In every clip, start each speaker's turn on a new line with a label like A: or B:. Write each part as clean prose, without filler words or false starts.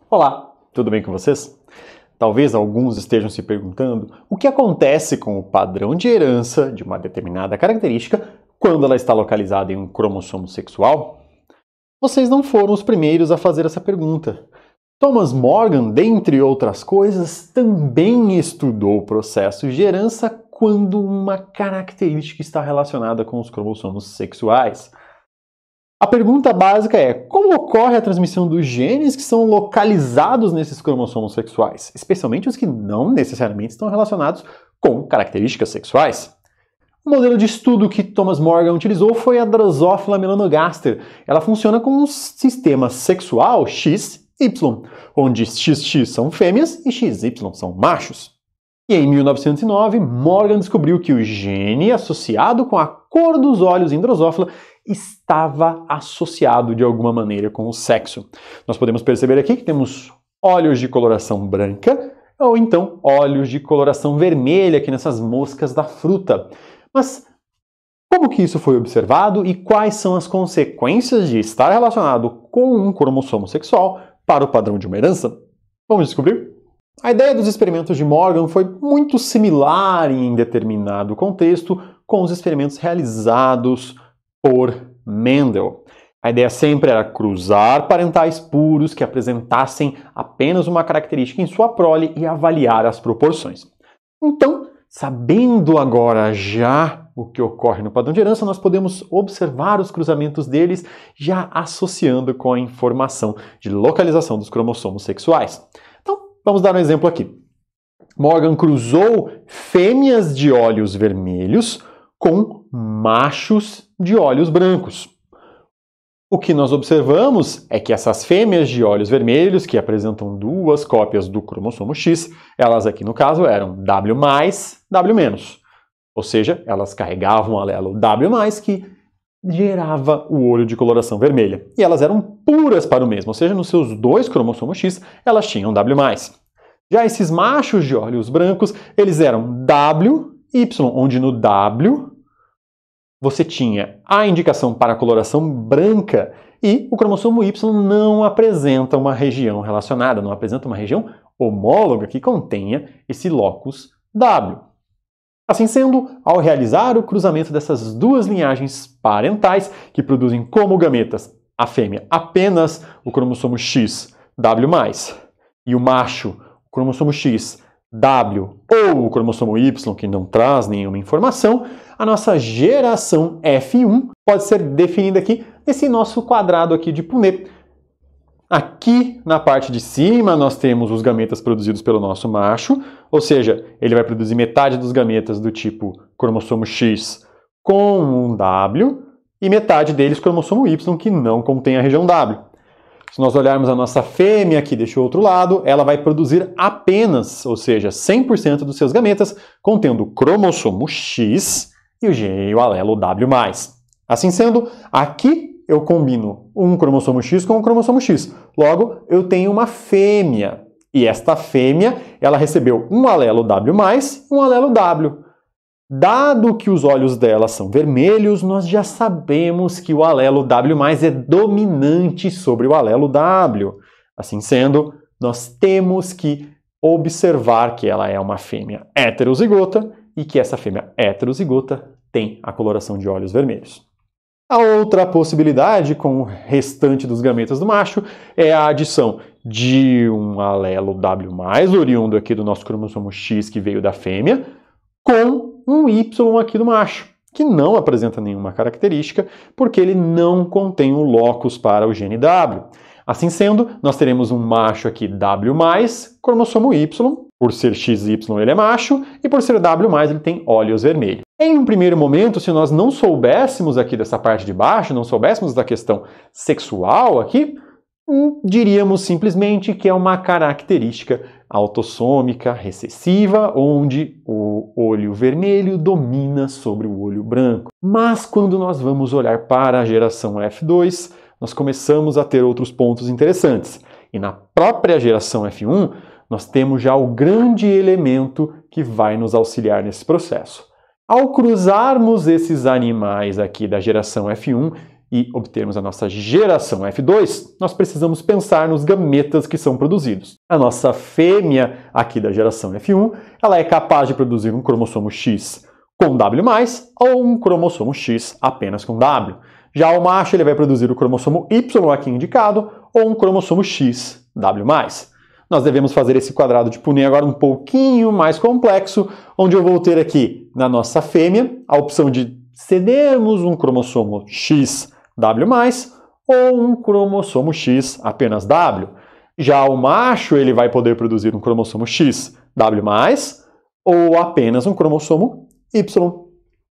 A: Olá, tudo bem com vocês? Talvez alguns estejam se perguntando o que acontece com o padrão de herança de uma determinada característica quando ela está localizada em um cromossomo sexual. Vocês não foram os primeiros a fazer essa pergunta. Thomas Morgan, dentre outras coisas, também estudou processos de herança quando uma característica está relacionada com os cromossomos sexuais. A pergunta básica é: como ocorre a transmissão dos genes que são localizados nesses cromossomos sexuais, especialmente os que não necessariamente estão relacionados com características sexuais? O modelo de estudo que Thomas Morgan utilizou foi a Drosophila melanogaster. Ela funciona com um sistema sexual XY, onde XX são fêmeas e XY são machos. E em 1909, Morgan descobriu que o gene associado com a cor dos olhos em Drosophila estava associado de alguma maneira com o sexo. Nós podemos perceber aqui que temos olhos de coloração branca ou então olhos de coloração vermelha aqui nessas moscas da fruta. Mas como que isso foi observado e quais são as consequências de estar relacionado com um cromossomo sexual para o padrão de uma herança? Vamos descobrir? A ideia dos experimentos de Morgan foi muito similar em determinado contexto com os experimentos realizados por Mendel. A ideia sempre era cruzar parentais puros que apresentassem apenas uma característica em sua prole e avaliar as proporções. Então, sabendo agora já o que ocorre no padrão de herança, nós podemos observar os cruzamentos deles já associando com a informação de localização dos cromossomos sexuais. Então, vamos dar um exemplo aqui. Morgan cruzou fêmeas de olhos vermelhos com machos de olhos brancos. O que nós observamos é que essas fêmeas de olhos vermelhos, que apresentam duas cópias do cromossomo X, elas aqui no caso eram W+, W-. Ou seja, elas carregavam o alelo W+, que gerava o olho de coloração vermelha. E elas eram puras para o mesmo, ou seja, nos seus dois cromossomos X, elas tinham W+. Já esses machos de olhos brancos, eles eram W, Y, onde no W você tinha a indicação para a coloração branca e o cromossomo Y não apresenta uma região relacionada, não apresenta uma região homóloga que contenha esse locus W. Assim sendo, ao realizar o cruzamento dessas duas linhagens parentais que produzem como gametas a fêmea apenas o cromossomo X, W+, e o macho, o cromossomo X, W, ou o cromossomo Y, que não traz nenhuma informação, a nossa geração F1 pode ser definida aqui nesse nosso quadrado aqui de Punnett. Aqui na parte de cima nós temos os gametas produzidos pelo nosso macho, ou seja, ele vai produzir metade dos gametas do tipo cromossomo X com um W e metade deles cromossomo Y, que não contém a região W. Se nós olharmos a nossa fêmea aqui deste outro lado, ela vai produzir apenas, ou seja, 100% dos seus gametas contendo o cromossomo X e o alelo W+. Assim sendo, aqui eu combino um cromossomo X com um cromossomo X. Logo, eu tenho uma fêmea. E esta fêmea, ela recebeu um alelo W+, e um alelo W. Dado que os olhos dela são vermelhos, nós já sabemos que o alelo W+ é dominante sobre o alelo W. Assim sendo, nós temos que observar que ela é uma fêmea heterozigota e que essa fêmea heterozigota tem a coloração de olhos vermelhos. A outra possibilidade com o restante dos gametas do macho é a adição de um alelo W+, oriundo aqui do nosso cromossomo X que veio da fêmea, com um Y aqui do macho, que não apresenta nenhuma característica, porque ele não contém o locus para o gene W. Assim sendo, nós teremos um macho aqui W+, cromossomo Y, por ser XY ele é macho, e por ser W+, ele tem olhos vermelhos. Em um primeiro momento, se nós não soubéssemos aqui dessa parte de baixo, não soubéssemos da questão sexual aqui, diríamos simplesmente que é uma característica autossômica recessiva, onde o olho vermelho domina sobre o olho branco. Mas quando nós vamos olhar para a geração F2, nós começamos a ter outros pontos interessantes. E na própria geração F1, nós temos já o grande elemento que vai nos auxiliar nesse processo. Ao cruzarmos esses animais aqui da geração F1, e obtermos a nossa geração F2, nós precisamos pensar nos gametas que são produzidos. A nossa fêmea aqui da geração F1, ela é capaz de produzir um cromossomo X com W+, ou um cromossomo X apenas com W. Já o macho ele vai produzir o cromossomo Y aqui indicado, ou um cromossomo X W+. Nós devemos fazer esse quadrado de Punnett agora um pouquinho mais complexo, onde eu vou ter aqui na nossa fêmea a opção de cedermos um cromossomo X W+, ou um cromossomo X apenas W. Já o macho ele vai poder produzir um cromossomo X W+, ou apenas um cromossomo Y.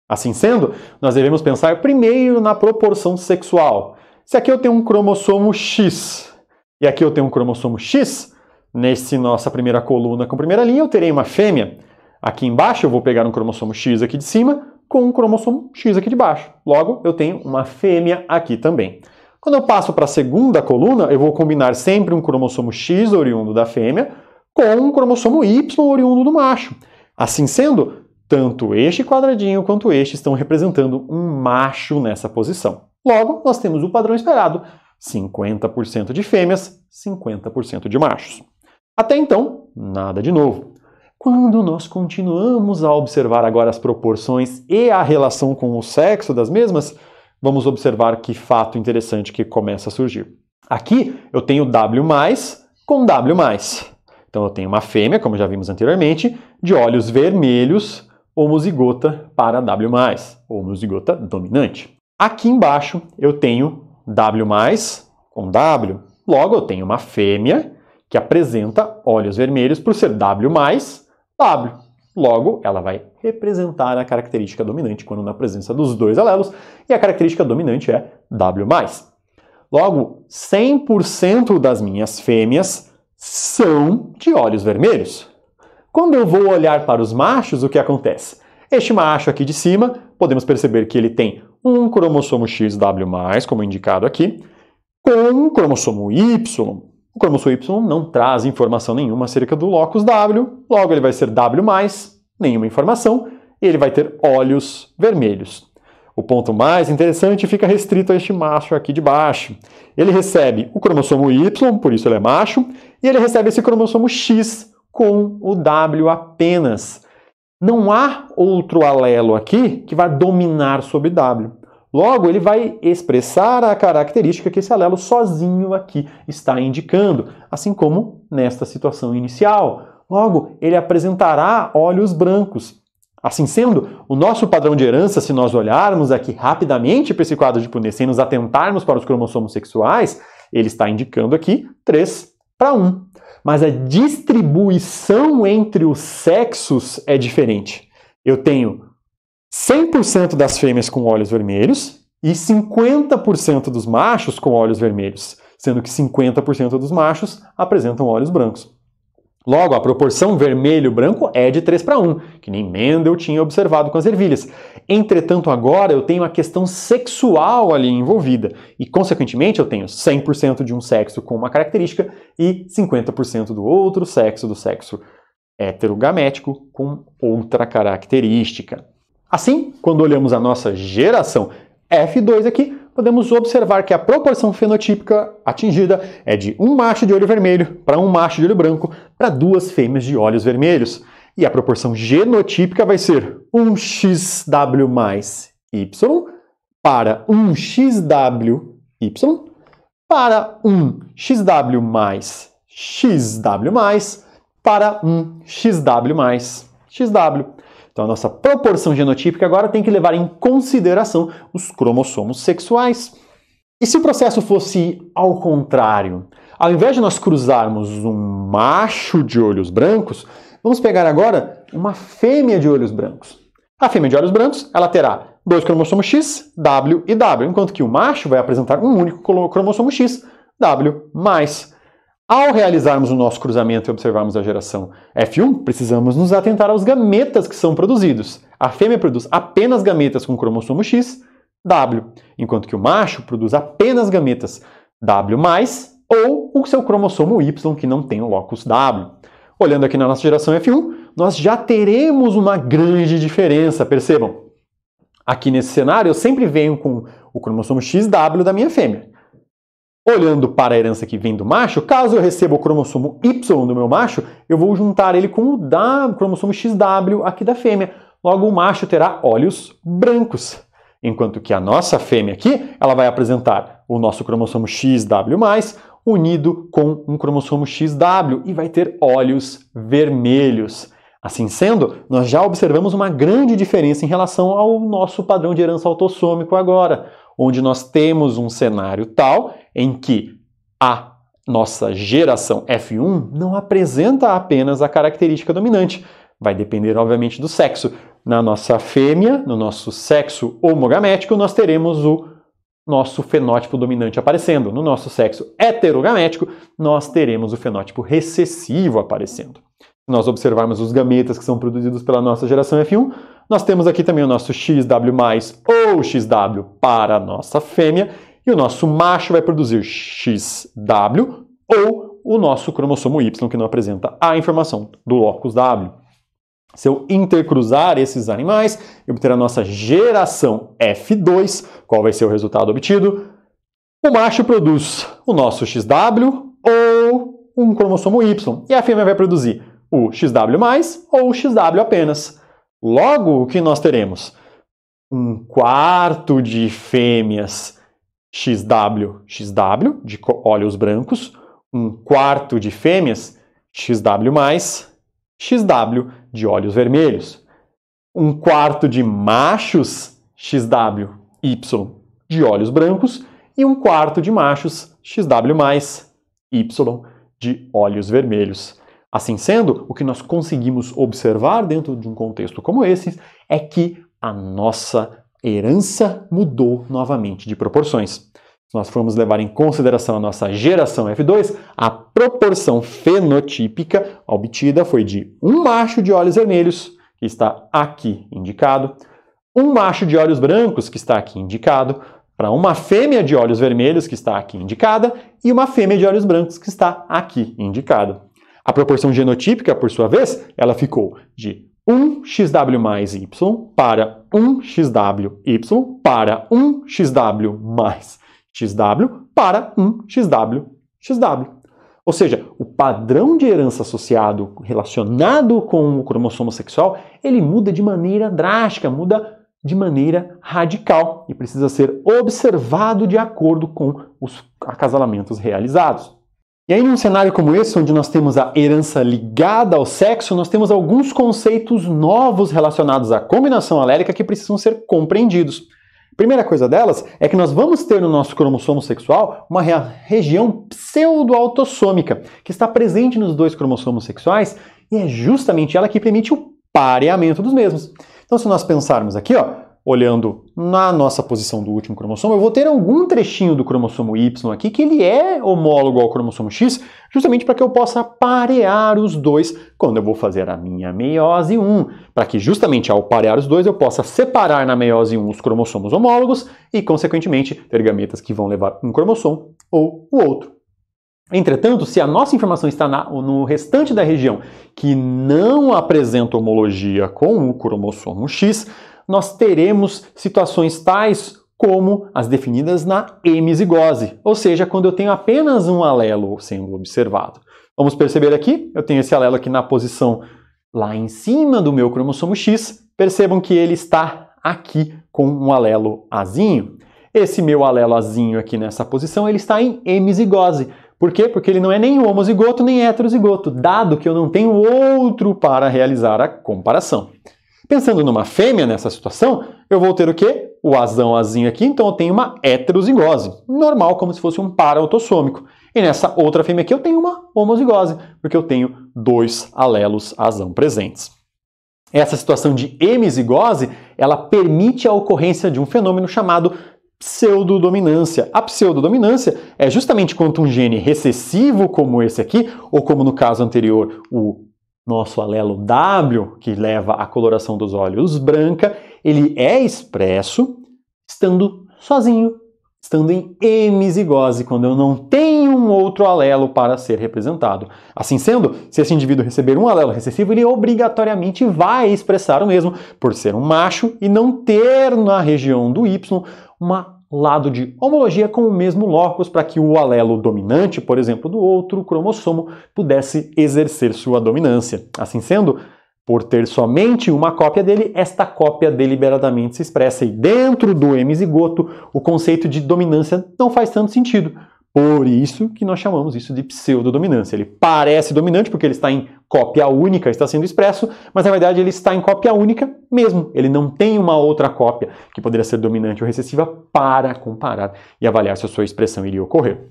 A: Assim sendo, nós devemos pensar primeiro na proporção sexual. Se aqui eu tenho um cromossomo X e aqui eu tenho um cromossomo X, nessa nossa primeira coluna com primeira linha eu terei uma fêmea. Aqui embaixo eu vou pegar um cromossomo X aqui de cima com um cromossomo X aqui de baixo. Logo, eu tenho uma fêmea aqui também. Quando eu passo para a segunda coluna, eu vou combinar sempre um cromossomo X oriundo da fêmea com um cromossomo Y oriundo do macho. Assim sendo, tanto este quadradinho quanto este estão representando um macho nessa posição. Logo, nós temos o padrão esperado, 50% de fêmeas, 50% de machos. Até então, nada de novo. Quando nós continuamos a observar agora as proporções e a relação com o sexo das mesmas, vamos observar que fato interessante que começa a surgir. Aqui eu tenho W+, com W+. Então eu tenho uma fêmea, como já vimos anteriormente, de olhos vermelhos, homozigota para W+, homozigota dominante. Aqui embaixo eu tenho W+, com W. Logo eu tenho uma fêmea que apresenta olhos vermelhos por ser W+, W. Logo, ela vai representar a característica dominante quando na presença dos dois alelos, e a característica dominante é W+. Logo, 100% das minhas fêmeas são de olhos vermelhos. Quando eu vou olhar para os machos, o que acontece? Este macho aqui de cima, podemos perceber que ele tem um cromossomo XW+, como indicado aqui, com um cromossomo Y. O cromossomo Y não traz informação nenhuma acerca do locus W, logo ele vai ser W+, nenhuma informação, e ele vai ter olhos vermelhos. O ponto mais interessante fica restrito a este macho aqui de baixo. Ele recebe o cromossomo Y, por isso ele é macho, e ele recebe esse cromossomo X com o W apenas. Não há outro alelo aqui que vai dominar sobre W. Logo, ele vai expressar a característica que esse alelo sozinho aqui está indicando, assim como nesta situação inicial. Logo, ele apresentará olhos brancos. Assim sendo, o nosso padrão de herança, se nós olharmos aqui rapidamente para esse quadro de Punnett sem nos atentarmos para os cromossomos sexuais, ele está indicando aqui 3:1. Mas a distribuição entre os sexos é diferente. Eu tenho 100% das fêmeas com olhos vermelhos e 50% dos machos com olhos vermelhos, sendo que 50% dos machos apresentam olhos brancos. Logo, a proporção vermelho-branco é de 3:1, que nem Mendel tinha observado com as ervilhas. Entretanto, agora eu tenho a questão sexual ali envolvida e, consequentemente, eu tenho 100% de um sexo com uma característica e 50% do outro sexo, do sexo heterogamético, com outra característica. Assim, quando olhamos a nossa geração F2 aqui, podemos observar que a proporção fenotípica atingida é de um macho de olho vermelho para um macho de olho branco para duas fêmeas de olhos vermelhos. E a proporção genotípica vai ser um XW mais Y para um XW Y para um XW mais XW mais para um XW mais XW. Então, a nossa proporção genotípica agora tem que levar em consideração os cromossomos sexuais. E se o processo fosse ao contrário? Ao invés de nós cruzarmos um macho de olhos brancos, vamos pegar agora uma fêmea de olhos brancos. A fêmea de olhos brancos, ela terá dois cromossomos X, W e W, enquanto que o macho vai apresentar um único cromossomo X, W+. Ao realizarmos o nosso cruzamento e observarmos a geração F1, precisamos nos atentar aos gametas que são produzidos. A fêmea produz apenas gametas com cromossomo X, W, enquanto que o macho produz apenas gametas W+, ou o seu cromossomo Y, que não tem o locus W. Olhando aqui na nossa geração F1, nós já teremos uma grande diferença, percebam. Aqui nesse cenário eu sempre venho com o cromossomo XW da minha fêmea. Olhando para a herança que vem do macho, caso eu receba o cromossomo Y do meu macho, eu vou juntar ele com o cromossomo XW aqui da fêmea. Logo, o macho terá olhos brancos. Enquanto que a nossa fêmea aqui, ela vai apresentar o nosso cromossomo XW+, unido com um cromossomo XW e vai ter olhos vermelhos. Assim sendo, nós já observamos uma grande diferença em relação ao nosso padrão de herança autossômico agora, onde nós temos um cenário tal em que a nossa geração F1 não apresenta apenas a característica dominante. Vai depender, obviamente, do sexo. Na nossa fêmea, no nosso sexo homogamético, nós teremos o nosso fenótipo dominante aparecendo. No nosso sexo heterogamético, nós teremos o fenótipo recessivo aparecendo. Se nós observarmos os gametas que são produzidos pela nossa geração F1, nós temos aqui também o nosso XW+, ou XW para a nossa fêmea, e o nosso macho vai produzir XW, ou o nosso cromossomo Y, que não apresenta a informação do locus W. Se eu intercruzar esses animais, eu obter a nossa geração F2, qual vai ser o resultado obtido? O macho produz o nosso XW ou um cromossomo Y, e a fêmea vai produzir o XW+, ou o XW apenas. Logo, o que nós teremos? Um quarto de fêmeas XW, de olhos brancos, um quarto de fêmeas XW+, XW de olhos vermelhos, um quarto de machos XW, Y de olhos brancos e um quarto de machos XW+, Y de olhos vermelhos. Assim sendo, o que nós conseguimos observar dentro de um contexto como esse é que a nossa herança mudou novamente de proporções. Se nós formos levar em consideração a nossa geração F2, a proporção fenotípica obtida foi de um macho de olhos vermelhos, que está aqui indicado, um macho de olhos brancos, que está aqui indicado, para uma fêmea de olhos vermelhos, que está aqui indicada, e uma fêmea de olhos brancos, que está aqui indicada. A proporção genotípica, por sua vez, ela ficou de 1 XW mais Y para 1 XW Y para 1 XW mais XW para 1 XW XW. Ou seja, o padrão de herança associado relacionado com o cromossomo sexual, ele muda de maneira drástica, muda de maneira radical e precisa ser observado de acordo com os acasalamentos realizados. E aí, num cenário como esse, onde nós temos a herança ligada ao sexo, nós temos alguns conceitos novos relacionados à combinação alélica que precisam ser compreendidos. A primeira coisa delas é que nós vamos ter no nosso cromossomo sexual uma região pseudo-autossômica, que está presente nos dois cromossomos sexuais, e é justamente ela que permite o pareamento dos mesmos. Então, se nós pensarmos aqui, olhando na nossa posição do último cromossomo, eu vou ter algum trechinho do cromossomo Y aqui que ele é homólogo ao cromossomo X, justamente para que eu possa parear os dois quando eu vou fazer a minha meiose 1, para que justamente ao parear os dois eu possa separar na meiose 1 os cromossomos homólogos e, consequentemente, ter gametas que vão levar um cromossomo ou o outro. Entretanto, se a nossa informação está no restante da região que não apresenta homologia com o cromossomo X, nós teremos situações tais como as definidas na hemizigose, ou seja, quando eu tenho apenas um alelo sendo observado. Vamos perceber aqui, eu tenho esse alelo aqui na posição lá em cima do meu cromossomo X, percebam que ele está aqui com um alelo azinho. Esse meu alelo azinho aqui nessa posição, ele está em hemizigose. Por quê? Porque ele não é nem homozigoto nem heterozigoto, dado que eu não tenho outro para realizar a comparação. Pensando numa fêmea nessa situação, eu vou ter o quê? O azão azinho aqui, então eu tenho uma heterozigose, normal, como se fosse um par autossômico. E nessa outra fêmea aqui eu tenho uma homozigose, porque eu tenho dois alelos azão presentes. Essa situação de hemizigose, ela permite a ocorrência de um fenômeno chamado pseudodominância. A pseudodominância é justamente quando um gene recessivo como esse aqui, ou como no caso anterior, o nosso alelo W, que leva à coloração dos olhos branca, ele é expresso estando sozinho, estando em hemizigose, quando eu não tenho um outro alelo para ser representado. Assim sendo, se esse indivíduo receber um alelo recessivo, ele obrigatoriamente vai expressar o mesmo, por ser um macho e não ter na região do Y uma lado de homologia com o mesmo locus para que o alelo dominante, por exemplo, do outro cromossomo pudesse exercer sua dominância. Assim sendo, por ter somente uma cópia dele, esta cópia deliberadamente se expressa e dentro do hemizigoto o conceito de dominância não faz tanto sentido. Por isso que nós chamamos isso de pseudodominância. Ele parece dominante porque ele está em cópia única, está sendo expresso, mas na verdade ele está em cópia única mesmo. Ele não tem uma outra cópia que poderia ser dominante ou recessiva para comparar e avaliar se a sua expressão iria ocorrer.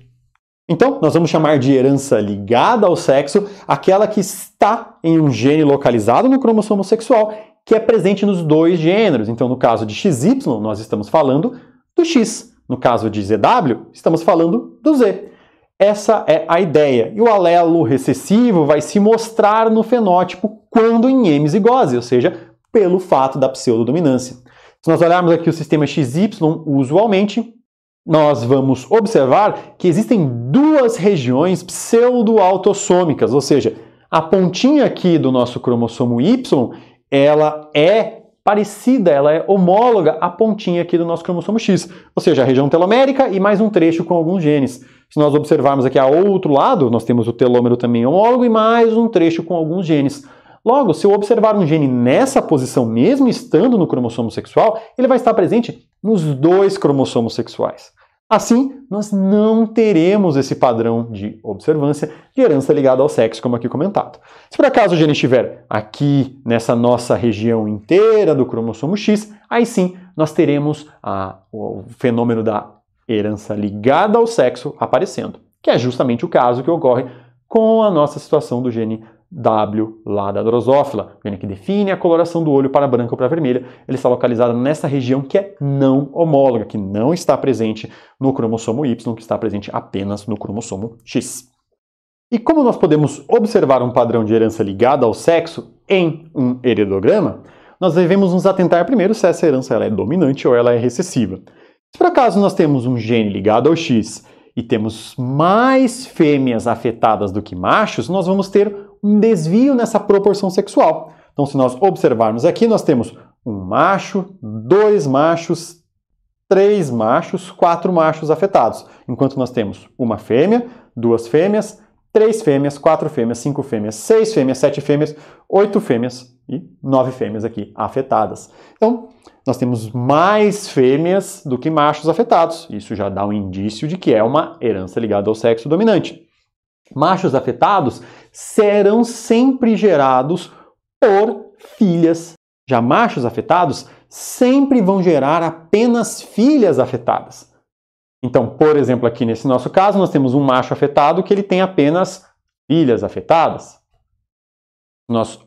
A: Então, nós vamos chamar de herança ligada ao sexo aquela que está em um gene localizado no cromossomo sexual que é presente nos dois gêneros. Então, no caso de XY, nós estamos falando do X. No caso de ZW, estamos falando do Z. Essa é a ideia. E o alelo recessivo vai se mostrar no fenótipo quando em hemizigose, ou seja, pelo fato da pseudodominância. Se nós olharmos aqui o sistema XY, usualmente, nós vamos observar que existem duas regiões pseudo-autossômicas, ou seja, a pontinha aqui do nosso cromossomo Y, ela é parecida, ela é homóloga à pontinha aqui do nosso cromossomo X, ou seja, a região telomérica e mais um trecho com alguns genes. Se nós observarmos aqui ao outro lado, nós temos o telômero também homólogo e mais um trecho com alguns genes. Logo, se eu observar um gene nessa posição, mesmo estando no cromossomo sexual, ele vai estar presente nos dois cromossomos sexuais. Assim, nós não teremos esse padrão de observância de herança ligada ao sexo, como aqui comentado. Se por acaso o gene estiver aqui nessa nossa região inteira do cromossomo X, aí sim nós teremos o fenômeno da herança ligada ao sexo aparecendo, que é justamente o caso que ocorre com a nossa situação do gene W lá da drosófila, o gene que define a coloração do olho para branca ou para vermelha. Ele está localizado nessa região que é não homóloga, que não está presente no cromossomo Y, que está presente apenas no cromossomo X. E como nós podemos observar um padrão de herança ligada ao sexo em um heredograma, nós devemos nos atentar primeiro se essa herança ela é dominante ou ela é recessiva. Se por acaso nós temos um gene ligado ao X e temos mais fêmeas afetadas do que machos, nós vamos ter um desvio nessa proporção sexual. Então, se nós observarmos aqui, nós temos um macho, 2 machos, 3 machos, 4 machos afetados. Enquanto nós temos uma fêmea, 2 fêmeas, 3 fêmeas, 4 fêmeas, 5 fêmeas, 6 fêmeas, 7 fêmeas, 8 fêmeas e 9 fêmeas aqui afetadas. Então, nós temos mais fêmeas do que machos afetados. Isso já dá um indício de que é uma herança ligada ao sexo dominante. Machos afetados serão sempre gerados por filhas. Já machos afetados sempre vão gerar apenas filhas afetadas. Então, por exemplo, aqui nesse nosso caso, nós temos um macho afetado que ele tem apenas filhas afetadas. Nós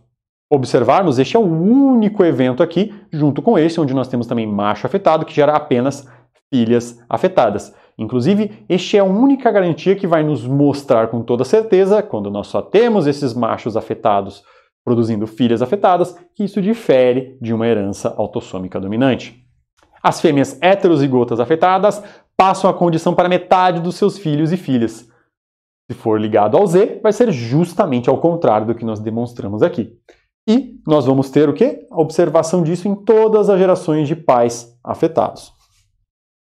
A: observarmos, este é o único evento aqui, junto com esse, onde nós temos também macho afetado, que gera apenas filhas afetadas. Inclusive, este é a única garantia que vai nos mostrar com toda certeza, quando nós só temos esses machos afetados produzindo filhas afetadas, que isso difere de uma herança autossômica dominante. As fêmeas heterozigotas afetadas passam a condição para metade dos seus filhos e filhas. Se for ligado ao Z, vai ser justamente ao contrário do que nós demonstramos aqui. E nós vamos ter o quê? A observação disso em todas as gerações de pais afetados.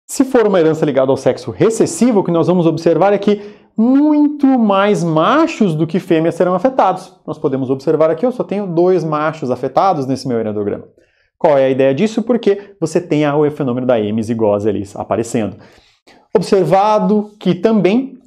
A: Se for uma herança ligada ao sexo recessivo, o que nós vamos observar é que muito mais machos do que fêmeas serão afetados. Nós podemos observar aqui, eu só tenho 2 machos afetados nesse meu heredograma. Qual é a ideia disso? Porque você tem o fenômeno da hemizigose ali aparecendo. Observado que também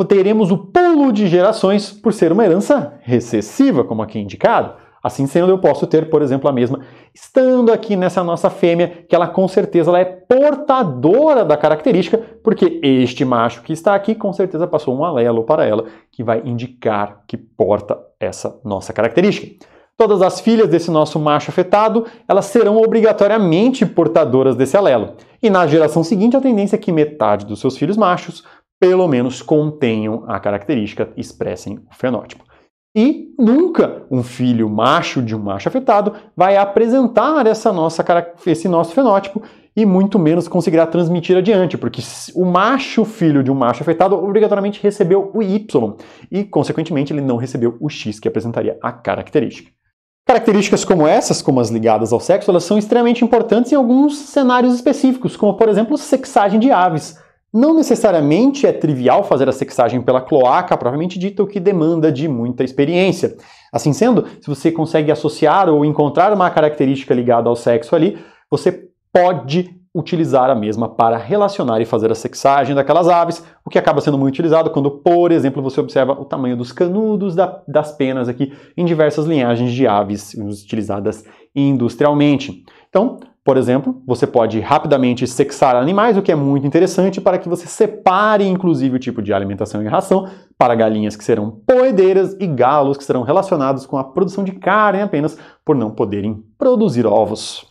A: teremos o pulo de gerações por ser uma herança recessiva, como aqui indicado. Assim sendo, eu posso ter, por exemplo, a mesma, estando aqui nessa nossa fêmea, que ela com certeza ela é portadora da característica, porque este macho que está aqui, com certeza passou um alelo para ela, que vai indicar que porta essa nossa característica. Todas as filhas desse nosso macho afetado, elas serão obrigatoriamente portadoras desse alelo. E na geração seguinte, a tendência é que metade dos seus filhos machos, pelo menos, contenham a característica, expressem o fenótipo. E nunca um filho macho de um macho afetado vai apresentar esse nosso fenótipo e muito menos conseguirá transmitir adiante, porque o macho filho de um macho afetado obrigatoriamente recebeu o Y e, consequentemente, ele não recebeu o X que apresentaria a característica. Características como essas, como as ligadas ao sexo, elas são extremamente importantes em alguns cenários específicos, como por exemplo, sexagem de aves. Não necessariamente é trivial fazer a sexagem pela cloaca, propriamente dita, o que demanda de muita experiência. Assim sendo, se você consegue associar ou encontrar uma característica ligada ao sexo ali, você pode utilizar a mesma para relacionar e fazer a sexagem daquelas aves, o que acaba sendo muito utilizado quando, por exemplo, você observa o tamanho dos canudos das penas aqui em diversas linhagens de aves utilizadas industrialmente. Então, por exemplo, você pode rapidamente sexar animais, o que é muito interessante para que você separe, inclusive, o tipo de alimentação e ração para galinhas que serão poedeiras e galos que serão relacionados com a produção de carne apenas por não poderem produzir ovos.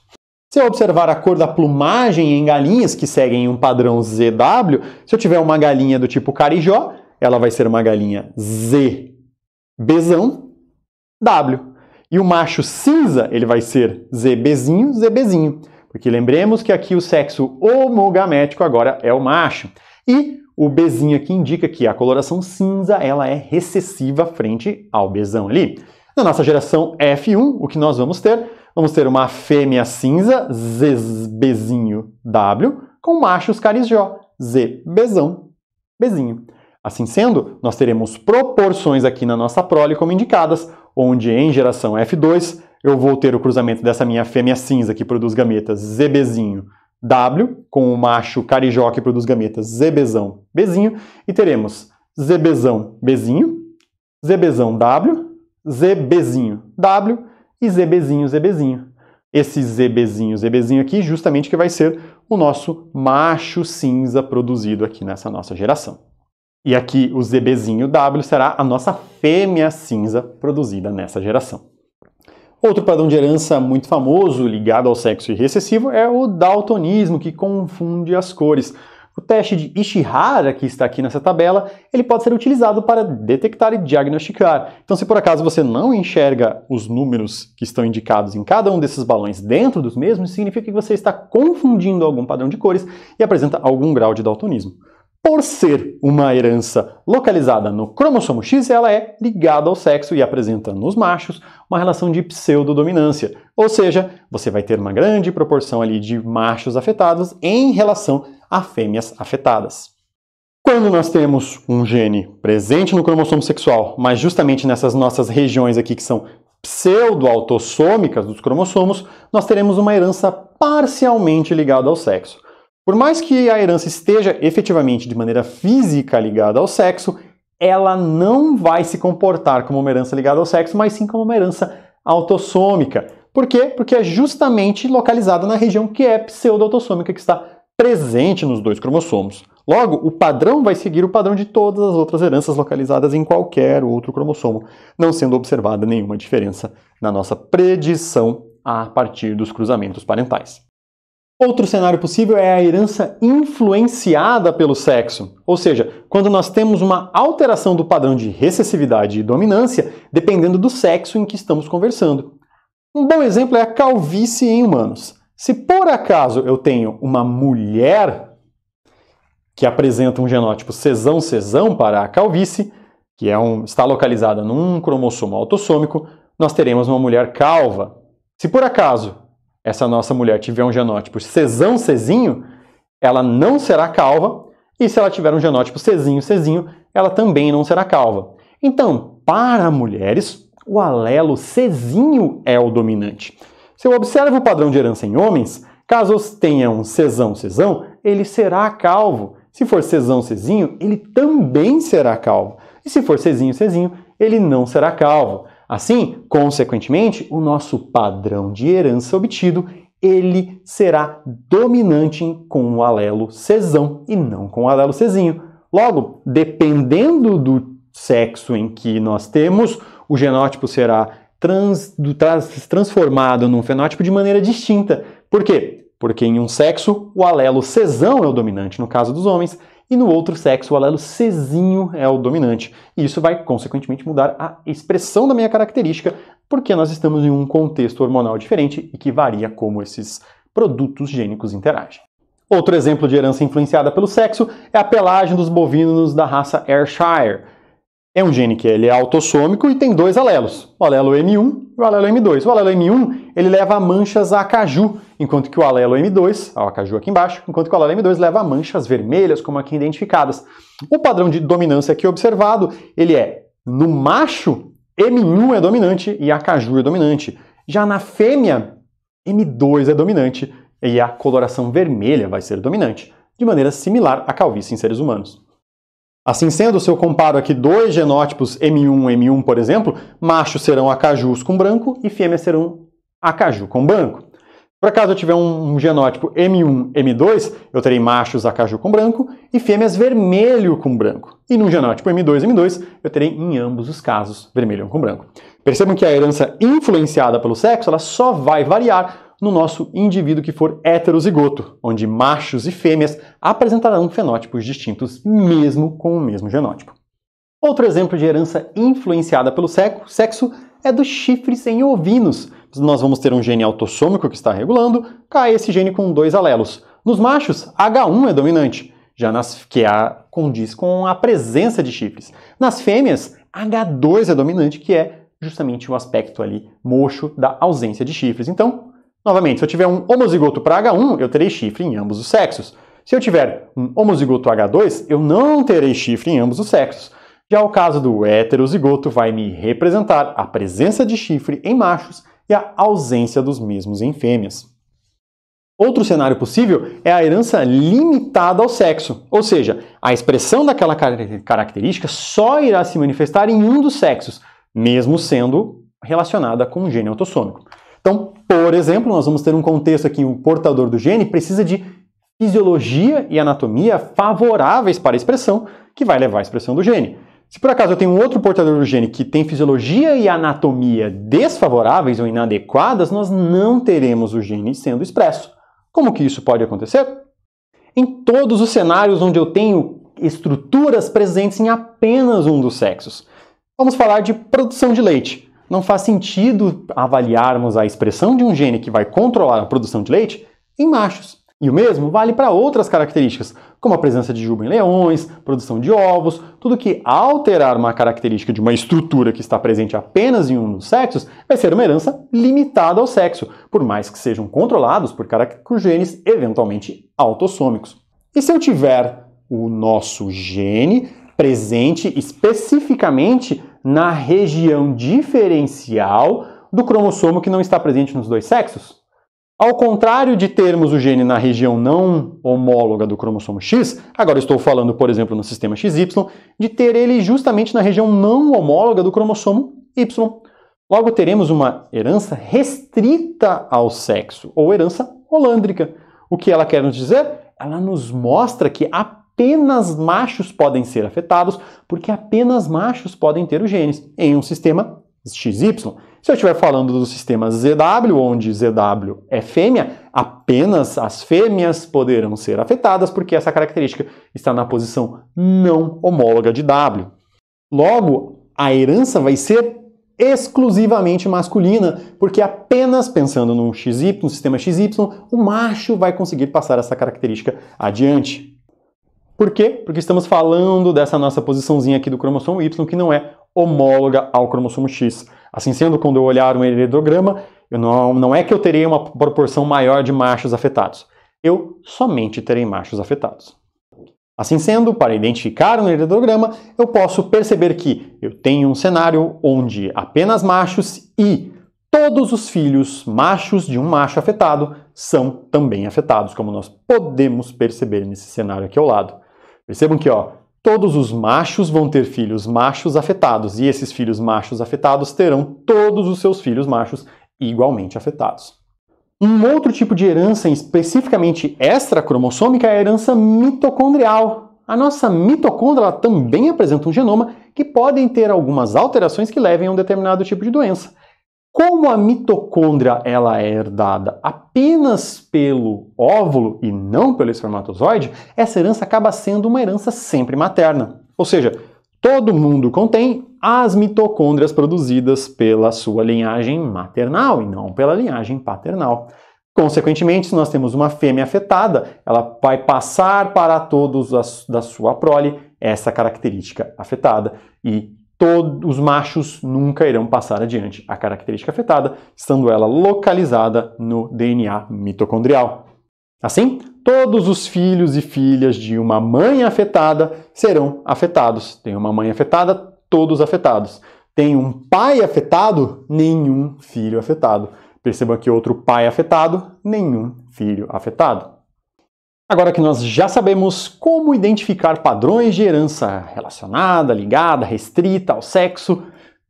A: Se eu observar a cor da plumagem em galinhas que seguem um padrão ZW, se eu tiver uma galinha do tipo carijó, ela vai ser uma galinha ZBzão W. E o macho cinza, ele vai ser ZBzinho, ZBzinho. Porque lembremos que aqui o sexo homogamético agora é o macho. E o Bzinho aqui indica que a coloração cinza ela é recessiva frente ao Bzão ali. Na nossa geração F1, o que nós vamos ter? Vamos ter uma fêmea cinza, ZBzinho W, com machos carijó, ZBzão, Bzinho. Assim sendo, nós teremos proporções aqui na nossa prole como indicadas, onde em geração F2 eu vou ter o cruzamento dessa minha fêmea cinza que produz gametas ZBzinho W, com o macho carijó que produz gametas ZBzão, Bzinho, e teremos ZBzão, Bzinho, ZBzão W, ZBzinho W e ZBzinho, ZBzinho. Esse ZBzinho, ZBzinho aqui justamente que vai ser o nosso macho cinza produzido aqui nessa nossa geração. E aqui o ZBzinho W será a nossa fêmea cinza produzida nessa geração. Outro padrão de herança muito famoso ligado ao sexo e recessivo é o daltonismo, que confunde as cores. O teste de Ishihara, que está aqui nessa tabela, ele pode ser utilizado para detectar e diagnosticar. Então, se por acaso você não enxerga os números que estão indicados em cada um desses balões dentro dos mesmos, significa que você está confundindo algum padrão de cores e apresenta algum grau de daltonismo. Por ser uma herança localizada no cromossomo X, ela é ligada ao sexo e apresenta nos machos uma relação de pseudodominância. Ou seja, você vai ter uma grande proporção ali de machos afetados em relação a fêmeas afetadas. Quando nós temos um gene presente no cromossomo sexual, mas justamente nessas nossas regiões aqui que são pseudo-autossômicas dos cromossomos, nós teremos uma herança parcialmente ligada ao sexo. Por mais que a herança esteja efetivamente de maneira física ligada ao sexo, ela não vai se comportar como uma herança ligada ao sexo, mas sim como uma herança autossômica. Por quê? Porque é justamente localizada na região que é pseudo-autossômica, que está presente nos dois cromossomos. Logo, o padrão vai seguir o padrão de todas as outras heranças localizadas em qualquer outro cromossomo, não sendo observada nenhuma diferença na nossa predição a partir dos cruzamentos parentais. Outro cenário possível é a herança influenciada pelo sexo, ou seja, quando nós temos uma alteração do padrão de recessividade e dominância dependendo do sexo em que estamos conversando. Um bom exemplo é a calvície em humanos. Se por acaso eu tenho uma mulher que apresenta um genótipo Czão para a calvície, que está localizada num cromossomo autossômico, nós teremos uma mulher calva. Se por acaso essa nossa mulher tiver um genótipo Czão, ela não será calva, e se ela tiver um genótipo Czinho, ela também não será calva. Então, para mulheres, o alelo Czinho é o dominante. Se eu observo o padrão de herança em homens, caso tenha um Czão, ele será calvo. Se for Czão, ele também será calvo. E se for Czinho, ele não será calvo. Assim, consequentemente, o nosso padrão de herança obtido, ele será dominante com o alelo Czão e não com o alelo Czinho. Logo, dependendo do sexo em que nós temos, o genótipo será transformado num fenótipo de maneira distinta. Por quê? Porque em um sexo, o alelo Czão é o dominante, no caso dos homens, e no outro sexo o alelo Czinho é o dominante. E isso vai, consequentemente, mudar a expressão da minha característica, porque nós estamos em um contexto hormonal diferente e que varia como esses produtos gênicos interagem. Outro exemplo de herança influenciada pelo sexo é a pelagem dos bovinos da raça Ayrshire. É um gene que ele é autossômico e tem dois alelos, o alelo M1 e o alelo M2. O alelo M1 ele leva a manchas acaju, enquanto que o alelo M2, o acaju aqui embaixo, enquanto que o alelo M2 leva a manchas vermelhas, como aqui identificadas. O padrão de dominância aqui observado, ele é no macho, M1 é dominante e acaju é dominante. Já na fêmea, M2 é dominante e a coloração vermelha vai ser dominante, de maneira similar à calvície em seres humanos. Assim sendo, se eu comparo aqui dois genótipos M1 e M1, por exemplo, machos serão acajus com branco e fêmeas serão acaju com branco. Por acaso eu tiver um genótipo M1, M2, eu terei machos acaju com branco e fêmeas vermelho com branco. E no genótipo M2, M2, eu terei em ambos os casos vermelho com branco. Percebam que a herança influenciada pelo sexo ela só vai variar no nosso indivíduo que for heterozigoto, onde machos e fêmeas apresentarão fenótipos distintos mesmo com o mesmo genótipo. Outro exemplo de herança influenciada pelo sexo é dos chifres em ovinos. Nós vamos ter um gene autossômico que está regulando, cai esse gene com dois alelos. Nos machos, H1 é dominante, condiz com a presença de chifres. Nas fêmeas, H2 é dominante, que é justamente o aspecto ali moxo da ausência de chifres. Então, novamente, se eu tiver um homozigoto para H1, eu terei chifre em ambos os sexos. Se eu tiver um homozigoto H2, eu não terei chifre em ambos os sexos. Já o caso do heterozigoto vai me representar a presença de chifre em machos e a ausência dos mesmos em fêmeas. Outro cenário possível é a herança limitada ao sexo, ou seja, a expressão daquela característica só irá se manifestar em um dos sexos, mesmo sendo relacionada com um gene autossômico. Então, por exemplo, nós vamos ter um contexto aqui, o portador do gene precisa de fisiologia e anatomia favoráveis para a expressão, que vai levar à expressão do gene. Se por acaso eu tenho um outro portador do gene que tem fisiologia e anatomia desfavoráveis ou inadequadas, nós não teremos o gene sendo expresso. Como que isso pode acontecer? Em todos os cenários onde eu tenho estruturas presentes em apenas um dos sexos. Vamos falar de produção de leite. Não faz sentido avaliarmos a expressão de um gene que vai controlar a produção de leite em machos. E o mesmo vale para outras características, como a presença de juba em leões, produção de ovos, tudo que alterar uma característica de uma estrutura que está presente apenas em um dos sexos vai ser uma herança limitada ao sexo, por mais que sejam controlados por genes eventualmente autossômicos. E se eu tiver o nosso gene presente especificamente na região diferencial do cromossomo que não está presente nos dois sexos? Ao contrário de termos o gene na região não homóloga do cromossomo X, agora estou falando, por exemplo, no sistema XY, de ter ele justamente na região não homóloga do cromossomo Y. Logo, teremos uma herança restrita ao sexo, ou herança holândrica. O que ela quer nos dizer? Ela nos mostra que apenas machos podem ser afetados, porque apenas machos podem ter os genes em um sistema XY. Se eu estiver falando do sistema ZW, onde ZW é fêmea, apenas as fêmeas poderão ser afetadas, porque essa característica está na posição não homóloga de W. Logo, a herança vai ser exclusivamente masculina, porque apenas pensando no XY, no sistema XY, o macho vai conseguir passar essa característica adiante. Por quê? Porque estamos falando dessa nossa posiçãozinha aqui do cromossomo Y, que não é homóloga ao cromossomo X. Assim sendo, quando eu olhar um heredograma, não é que eu terei uma proporção maior de machos afetados. Eu somente terei machos afetados. Assim sendo, para identificar um heredograma, eu posso perceber que eu tenho um cenário onde apenas machos e todos os filhos machos de um macho afetado são também afetados, como nós podemos perceber nesse cenário aqui ao lado. Percebam que, todos os machos vão ter filhos machos afetados, e esses filhos machos afetados terão todos os seus filhos machos igualmente afetados. Um outro tipo de herança especificamente extracromossômica é a herança mitocondrial. A nossa mitocôndria também apresenta um genoma que podem ter algumas alterações que levem a um determinado tipo de doença. Como a mitocôndria ela é herdada apenas pelo óvulo e não pelo espermatozoide, essa herança acaba sendo uma herança sempre materna. Ou seja, todo mundo contém as mitocôndrias produzidas pela sua linhagem maternal e não pela linhagem paternal. Consequentemente, se nós temos uma fêmea afetada, ela vai passar para todos da sua prole essa característica afetada. E os machos nunca irão passar adiante a característica afetada, estando ela localizada no DNA mitocondrial. Assim, todos os filhos e filhas de uma mãe afetada serão afetados. Tem uma mãe afetada, todos afetados. Tem um pai afetado, nenhum filho afetado. Perceba que outro pai afetado, nenhum filho afetado. Agora que nós já sabemos como identificar padrões de herança relacionada, ligada, restrita ao sexo,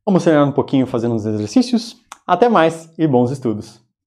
A: vamos treinar um pouquinho fazendo uns exercícios? Até mais e bons estudos!